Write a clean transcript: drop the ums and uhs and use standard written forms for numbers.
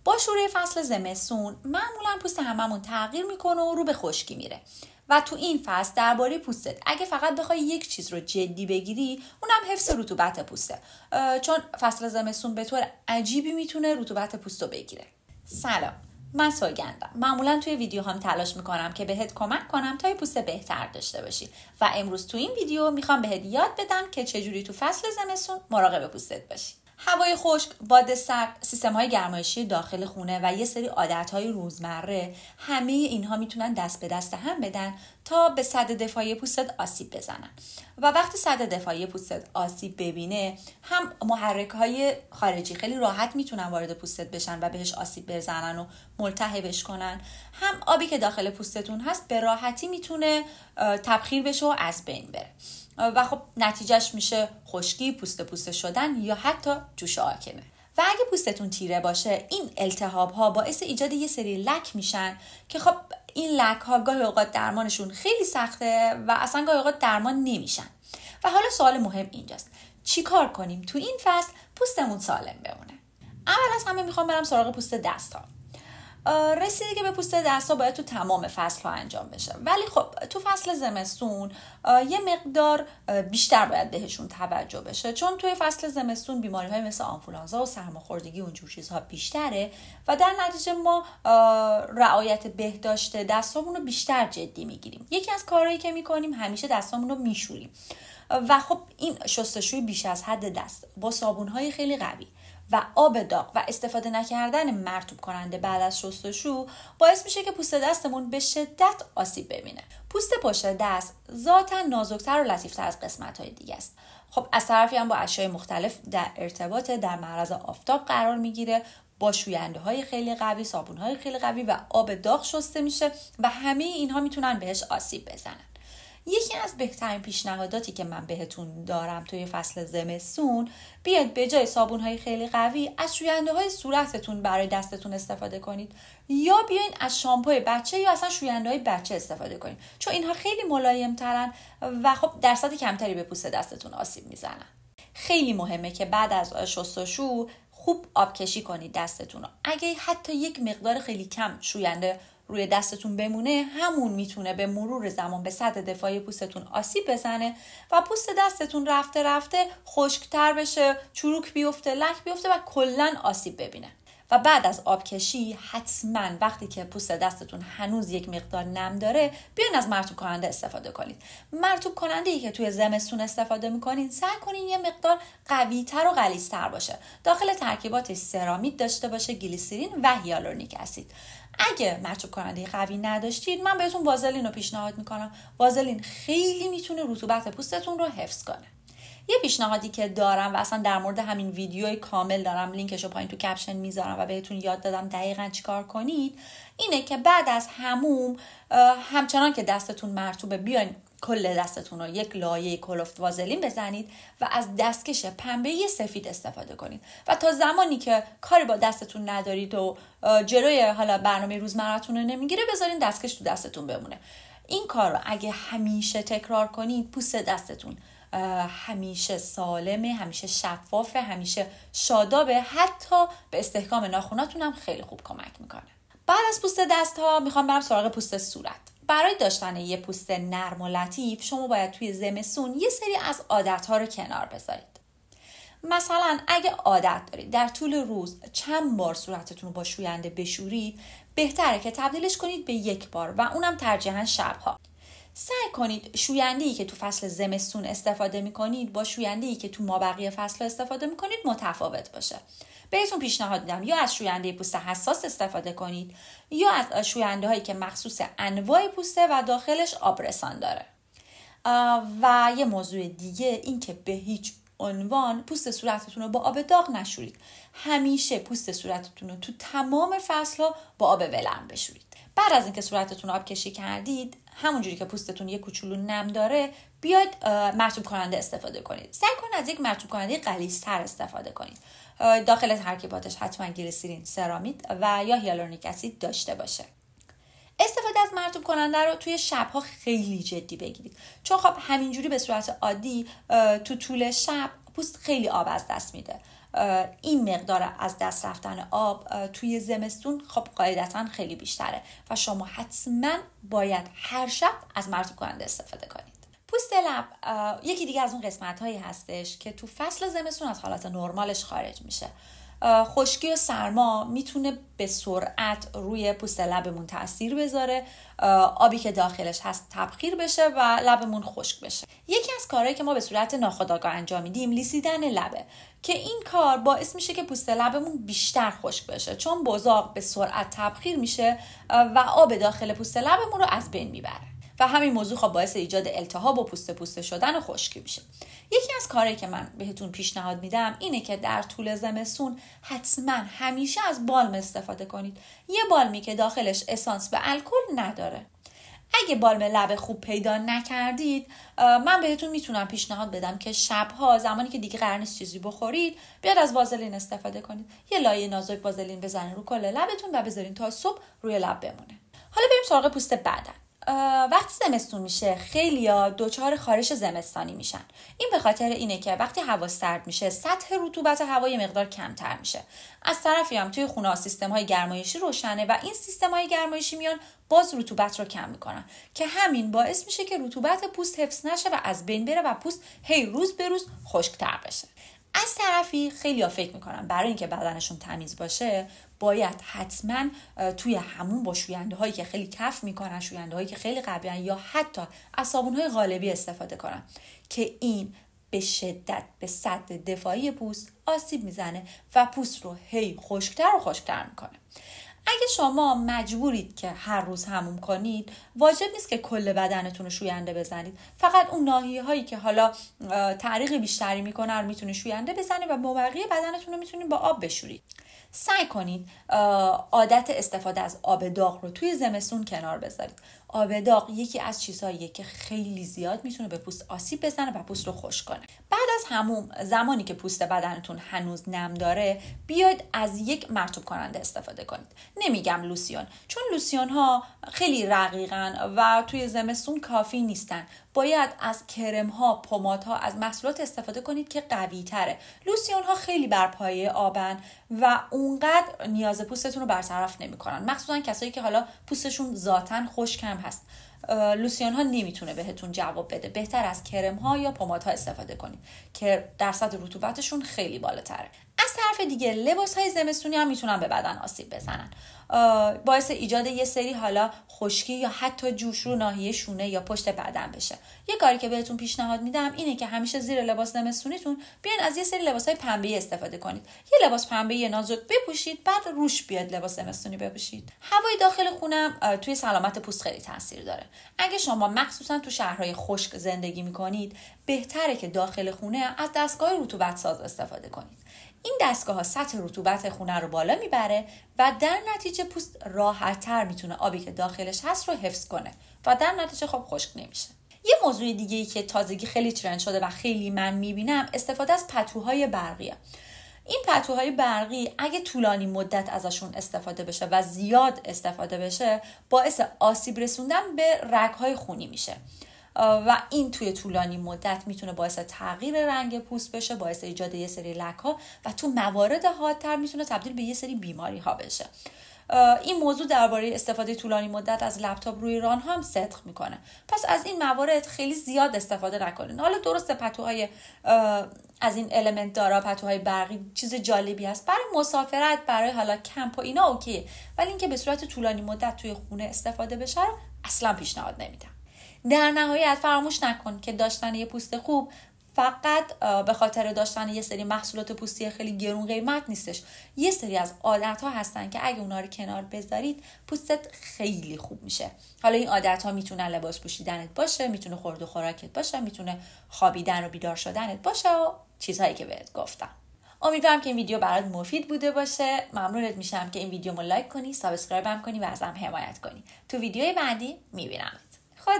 با شروع فصل زمستون معمولا پوست هممون تغییر میکنه و رو به خشکی میره و تو این فصل درباره پوستت اگه فقط بخوای یک چیز رو جدی بگیری اونم حفظ رطوبت پوسته، چون فصل زمستون به طور عجیبی میتونه رطوبت پوستو بگیره. سلام، من سوگندم. معمولا توی ویدیو هم تلاش میکنم که بهت کمک کنم تا یه پوست بهتر داشته باشی و امروز تو این ویدیو میخوام بهت یاد بدم که چجوری تو فصل زمستون مراقب پوستت باشی. هوای خشک، باد سرد، سیستم‌های گرمایشی داخل خونه و یه سری عادت‌های روزمره، همه اینها میتونن دست به دست هم بدن تا به سد دفاعی پوستت آسیب بزنن. و وقتی سد دفاعی پوستت آسیب ببینه، هم محرک‌های خارجی خیلی راحت میتونن وارد پوستت بشن و بهش آسیب بزنن و ملتهبش کنن، هم آبی که داخل پوستتون هست به راحتی میتونه تبخیر بشه و از بین بره. و خب نتیجهش میشه خشکی، پوست شدن یا حتی جوش آکنه. و اگه پوستتون تیره باشه، این التهاب ها باعث ایجاد یه سری لک میشن که خب این لک ها گاهی اوقات درمانشون خیلی سخته و اصلا گاهی اوقات درمان نمیشن. و حالا سوال مهم اینجاست، چی کار کنیم تو این فصل پوستمون سالم بمونه؟ اول از همه میخوام برم سراغ پوست دست ها. رسیدگی به پوست دستا باید تو تمام فصل ها انجام بشه، ولی خب تو فصل زمستون یه مقدار بیشتر باید بهشون توجه بشه، چون توی فصل زمستون بیماری های مثل آنفولانزا و سرماخوردگی و اونجور چیزها بیشتره و در نتیجه ما رعایت بهداشت دستامون رو بیشتر جدی میگیریم. یکی از کارهایی که میکنیم همیشه دستامون رو میشوریم و خب این شستشوی بیش از حد دست با صابون‌های خیلی قوی و آب داغ و استفاده نکردن مرطوب کننده بعد از شستشو باعث میشه که پوست دستمون به شدت آسیب ببینه. پوست پشت دست ذاتاً نازکتر و لطیفتر از قسمت‌های دیگه است. خب از طرفی هم با اشیاء مختلف در ارتباط، در معرض آفتاب قرار میگیره، با شوینده خیلی قوی، صابون‌های خیلی قوی و آب داغ شسته میشه و همه اینها میتونن بهش آسیب بزنن. یکی از بهترین پیشنهاداتی که من بهتون دارم توی فصل زمستون، بیاید به جای صابون‌های خیلی قوی از شوینده‌های صورتتون برای دستتون استفاده کنید، یا بیاین از شامپوی بچه یا اصلا شوینده‌های بچه استفاده کنید، چون اینها خیلی ملایم‌ترن و خب درصد کمتری به پوست دستتون آسیب میزنن. خیلی مهمه که بعد از شستشو خوب آبکشی کنید دستتون رو. اگه حتی یک مقدار خیلی کم شوینده روی دستتون بمونه، همون میتونه به مرور زمان به سد دفاعی پوستتون آسیب بزنه و پوست دستتون رفته رفته خشکتر بشه، چروک بیفته، لک بیفته و کلاً آسیب ببینه. و بعد از آبکشی حتما وقتی که پوست دستتون هنوز یک مقدار نم داره، بیاین از مرطوب کننده استفاده کنید. مرطوب کننده‌ای که توی زمستون استفاده می‌کنین سعی کنین یه مقدار قوی‌تر و غلیظ‌تر باشه. داخل ترکیباتش سرامید داشته باشه، گلیسرین و هیالورونیک اسید. اگه مرطوب کننده قوی نداشتید، من بهتون وازلین رو پیشنهاد میکنم. وازلین خیلی میتونه رطوبت پوستتون رو حفظ کنه. یه پیشنهادی که دارم و اصلا در مورد همین ویدیوی کامل دارم، لینکش رو پایین تو کپشن میذارم و بهتون یاد دادم دقیقاً چیکار کنید، اینه که بعد از حموم همچنان که دستتون مرطوبه، بیاین کل دستتون رو یک لایه کلفت وازلین بزنید و از دستکش پنبه سفید استفاده کنید و تا زمانی که کاری با دستتون ندارید و جلوی حالا برنامه روزمره‌تون رو نمیگیره، بذارین دستکش تو دستتون بمونه. این کار رو اگه همیشه تکرار کنید، پوست دستتون همیشه سالمه، همیشه شفافه، همیشه شادابه، حتی به استحکام ناخناتون هم خیلی خوب کمک میکنه. بعد از پوست دست ها میخوام برم سراغ پوست صورت. برای داشتن یه پوست نرم و لطیف، شما باید توی زمستون یه سری از عادت‌ها رو کنار بذارید. مثلا اگه عادت دارید در طول روز چند بار صورتتون رو با شوینده بشورید، بهتره که تبدیلش کنید به یک بار و اونم ترجیحاً شب‌ها. سعی کنید شوینده‌ای که تو فصل زمستون استفاده می‌کنید با شوینده‌ای که تو مابقی فصل استفاده می‌کنید متفاوت باشه. بهتون پیشنهاد میدم یا از شوینده پوست حساس استفاده کنید یا از شوینده‌هایی که مخصوص انواع پوسته و داخلش آبرسان داره. و یه موضوع دیگه این که به هیچ عنوان پوست صورتتون رو با آب داغ نشورید. همیشه پوست صورتتون رو تو تمام فصل‌ها با آب ولرم بشورید. بعد از اینکه صورتتون آب کشی کردید، همونجوری که پوستتون یه کوچولو نم داره، بیاید مرطوب کننده استفاده کنید. سعی کنید از یک مرطوب کننده غلیظ‌تر استفاده کنید. داخل ترکیباتش حتما گلیسرین، سرامید و یا هیالورونیک اسید داشته باشه. استفاده از مرطوب کننده رو توی شب‌ها خیلی جدی بگیرید، چون خب همینجوری به صورت عادی تو طول شب پوست خیلی آب از دست میده این مقدار از دست رفتن آب توی زمستون خب قاعدتا خیلی بیشتره و شما حتما باید هر شب از مرطوب کننده استفاده کنید. پوست لب یکی دیگه از اون قسمت هایی هستش که تو فصل زمستون از حالت نرمالش خارج میشه. خشکی و سرما میتونه به سرعت روی پوست لبمون تاثیر بذاره، آبی که داخلش هست تبخیر بشه و لبمون خشک بشه. یکی از کارهایی که ما به صورت ناخودآگاه انجام میدیم لیسیدن لبه که این کار باعث میشه که پوست لبمون بیشتر خشک بشه، چون بزاق به سرعت تبخیر میشه و آب داخل پوست لبمون رو از بین میبره و همین موضوع خب باعث ایجاد التهاب و پوست شدن و خشکی میشه. یکی از کارهایی که من بهتون پیشنهاد میدم اینه که در طول زمستون حتما همیشه از بالم استفاده کنید. یه بالمی که داخلش اسانس و الکل نداره. اگه بالم لب خوب پیدا نکردید، من بهتون میتونم پیشنهاد بدم که شبها زمانی که دیگه قرار نیست چیزی بخورید بیاد از وازلین استفاده کنید. یه لایه نازک وازلین بزنید رو کل لبتون و بذارین تا صبح روی لب بمونه. حالا بریم سراغ پوست بدن. وقتی زمستون میشه خیلیا دچار خارش زمستانی میشن. این به خاطر اینه که وقتی هوا سرد میشه سطح رطوبت هوا یه مقدار کمتر میشه. از طرفی هم توی خونه سیستم‌های گرمایشی روشنه و این سیستم‌های گرمایشی میان باز رطوبت رو کم میکنن که همین باعث میشه که رطوبت پوست حفظ نشه و از بین بره و پوست هی روز به روز خشک‌تر بشه. از طرفی خیلی‌ها فکر میکنن برای اینکه بدنشون تمیز باشه باید حتما توی همون با شوینده هایی که خیلی کف میکنن، شوینده هایی که خیلی قویان یا حتی از صابون های قالبی استفاده کنن که این به شدت به سد دفاعی پوست آسیب میزنه و پوست رو هی خشکتر و خشکتر میکنه. اگه شما مجبورید که هر روز حموم کنید واجب نیست که کل بدنتون رو شوینده بزنید، فقط اون ناحیه هایی که حالا تعریق بیشتری میکنن رو میتونید شوینده بزنید و بقیه بدنتون رو میتونید با آب بشورید. سعی کنید عادت استفاده از آب داغ رو توی زمستون کنار بذارید. آب داغ یکی از چیزهاییه که خیلی زیاد میتونه به پوست آسیب بزنه و پوست رو خشک کنه. بعد از حموم زمانی که پوست بدنتون هنوز نم داره بیاید از یک مرطوب کننده استفاده کنید. نمیگم لوسیون، چون لوسیون ها خیلی رقیقن و توی زمستون کافی نیستن. باید از کرم ها، پماد ها، از محصولات استفاده کنید که قوی تره. لوسیون ها خیلی بر پایه آبن و اونقدر نیاز پوستتون رو برطرف نمیکنن، مخصوصا کسایی که حالا پوستشون ذاتاً خشک هم هست. لوسیون ها نمیتونه بهتون جواب بده. بهتر از کرم ها یا پماد ها استفاده کنید که درصد رطوبتشون خیلی بالاتره. از طرف دیگه لباس های زمستونی هم میتونن به بدن آسیب بزنن، باعث ایجاد یه سری حالا خشکی یا حتی جوش رو ناحیه شونه یا پشت بدن بشه. یه کاری که بهتون پیشنهاد میدم اینه که همیشه زیر لباس زمستونیتون بیاین از یه سری لباسای پنبه‌ای استفاده کنید. یه لباس پنبه‌ای نازک بپوشید، بعد روش بیاد لباس زمستونی بپوشید. هوای داخل خونه توی سلامت پوست خیلی تاثیر داره. اگه شما مخصوصا تو شهرهای خشک زندگی میکنید بهتره که داخل خونه از دستگاه رطوبت ساز استفاده کنید. این دستگاه ها سطح رطوبت خونه رو بالا میبره و در نتیجه پوست راحت‌تر میتونه آبی که داخلش هست رو حفظ کنه و در نتیجه خب خشک نمیشه. یه موضوع دیگه‌ای که تازگی خیلی ترند شده و خیلی من میبینم استفاده از پتوهای برقیه. این پتوهای برقی اگه طولانی مدت ازشون استفاده بشه و زیاد استفاده بشه باعث آسیب رسوندن به رگ‌های خونی میشه و این توی طولانی مدت میتونه باعث تغییر رنگ پوست بشه، باعث ایجاد یه سری لک‌ها و تو موارد حادتر میتونه تبدیل به یه سری بیماری ها بشه. این موضوع درباره استفاده طولانی مدت از لپتاپ روی ران هم صدق میکنه. پس از این موارد خیلی زیاد استفاده نکنین. حالا درسته پتوهای از این المنت دارا، پتوهای برقی چیز جالبی هست برای مسافرت، برای حالا کمپ و اینا اوکیه، ولی اینکه به صورت طولانی مدت توی خونه استفاده بشه رو اصلا پیشنهاد نمیدم. در نهایت فراموش نکن که داشتن یه پوست خوب فقط به خاطر داشتن یه سری محصولات پوستی خیلی گرون قیمت نیستش. یه سری از عادت‌ها هستن که اگه اونا رو کنار بذارید پوستت خیلی خوب میشه. حالا این عادت‌ها میتونن لباس پوشیدنت باشه، میتونه خورد و خوراکت باشه، میتونه خوابیدن و بیدار شدنت باشه و چیزهایی که بهت گفتم. امیدوارم که این ویدیو برات مفید بوده باشه. ممنونت میشم که این ویدیو رو لایک کنی، سابسکرایب هم کنی و ازم حمایت کنی. تو ویدیوی بعدی میبینمت. خدا